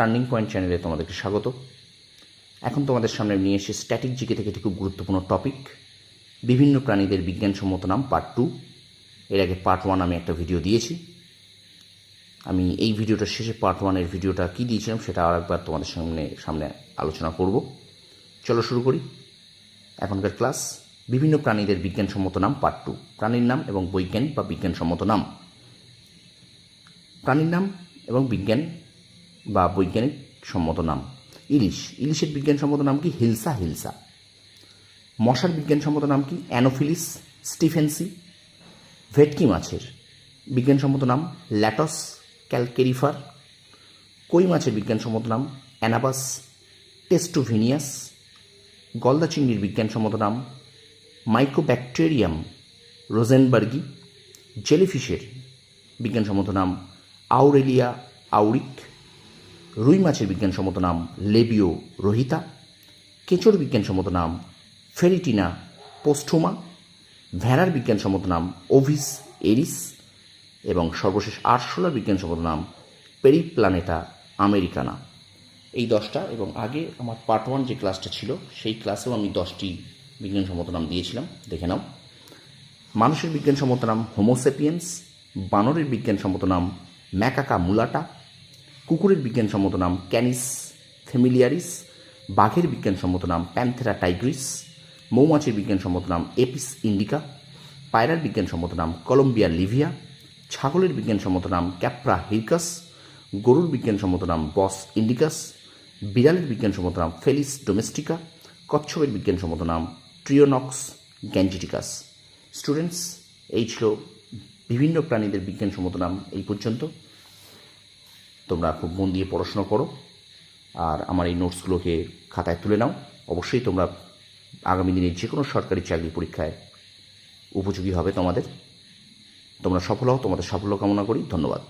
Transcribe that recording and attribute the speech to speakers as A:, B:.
A: Turning point চ্যানেলে তোমাদেরকে স্বাগত। এখন তোমাদের সামনে নিয়ে এসে স্ট্যাটিক জিকে থেকে একটি খুব গুরুত্বপূর্ণ টপিক, বিভিন্ন প্রাণীদের বিজ্ঞানসম্মত নাম পার্ট 2। এর আগে পার্ট 1 আমি একটা ভিডিও দিয়েছি। আমি এই ভিডিওটার শেষে পার্ট 1-এর ভিডিওটা কী দিয়েছিলাম সেটা আরেকবার তোমাদের সামনে আলোচনা করব। চলো শুরু করি এখনকার ক্লাস। বিভিন্ন প্রাণীদের বিজ্ঞানসম্মত নাম পার্ট 2, প্রাণীর নাম এবং বৈজ্ঞানিক বা বিজ্ঞানসম্মত নাম। প্রাণীর নাম এবং বিজ্ঞান বা বৈজ্ঞানিক সম্মত নাম। ইলিশের বিজ্ঞানসম্মত নাম কি? হিলসা। মশার বিজ্ঞানসম্মত নাম কি? অ্যানোফিলিস স্টিফেন্সি। ভেটকি মাছের বিজ্ঞানসম্মত নাম ল্যাটস ক্যালকেরিফার। কই মাছের বিজ্ঞানসম্মত নাম অ্যানাবাস টেস্টুভিনিয়াস। গলদা চিংড়ির বিজ্ঞানসম্মত নাম মাইকোব্যাকটেরিয়াম রোজেনবার্গি। জেলিফিশের বিজ্ঞানসম্মত নাম আউরেলিয়া আউরিক। রুই মাছের বিজ্ঞানসম্মত নাম লেবিও রোহিতা। কেঁচোর বিজ্ঞানসম্মত নাম ফেরিটিনা পোস্টুমা। ভেড়ার বিজ্ঞানসম্মত নাম ওভিস এরিস। এবং সর্বশেষ আরশোলার বিজ্ঞানসম্মত নাম পেরিপ্লানেটা আমেরিকানা। এই 10টা, এবং আগে আমার পার্ট 1 যে ক্লাসটা ছিল সেই ক্লাসেও আমি 10টি বিজ্ঞানসম্মত নাম দিয়েছিলাম, দেখে নাও। মানুষের বিজ্ঞানসম্মত নাম হোমোসেপিয়েন্স। বানরের বিজ্ঞানসম্মত নাম ম্যাকাকা মুলাটা। কুকুরের বিজ্ঞানসম্মত নাম ক্যানিস ফ্যামিলিয়ারিস। বাঘের বিজ্ঞানসম্মত নাম প্যান্থেরা টাইগ্রিস। মৌমাছির বিজ্ঞানসম্মত নাম এপিস ইন্ডিকা। পায়রার বিজ্ঞানসম্মত নাম কলম্বিয়া লিভিয়া। ছাগলের বিজ্ঞানসম্মত নাম ক্যাপ্রা হিরকাস। গরুর বিজ্ঞানসম্মত নাম বস ইন্ডিকাস। বিড়ালের বিজ্ঞানসম্মত নাম ফেলিস ডোমেস্টিকা। কচ্ছপের বিজ্ঞানসম্মত নাম ট্রিওনক্স গ্যাঞ্জিটিকাস। স্টুডেন্টস, এই ছিল বিভিন্ন প্রাণীদের বিজ্ঞানসম্মত নাম। এই পর্যন্ত তোমরা খুব মন দিয়ে পড়াশোনা করো আর আমার এই নোটসগুলোকে খাতায় তুলে নাও। অবশ্যই তোমরা আগামী দিনে যে কোনো সরকারি চাকরি পরীক্ষায় উপযোগী হবে তোমাদের। তোমরা সফল হও, তোমাদের সাফল্য কামনা করি। ধন্যবাদ।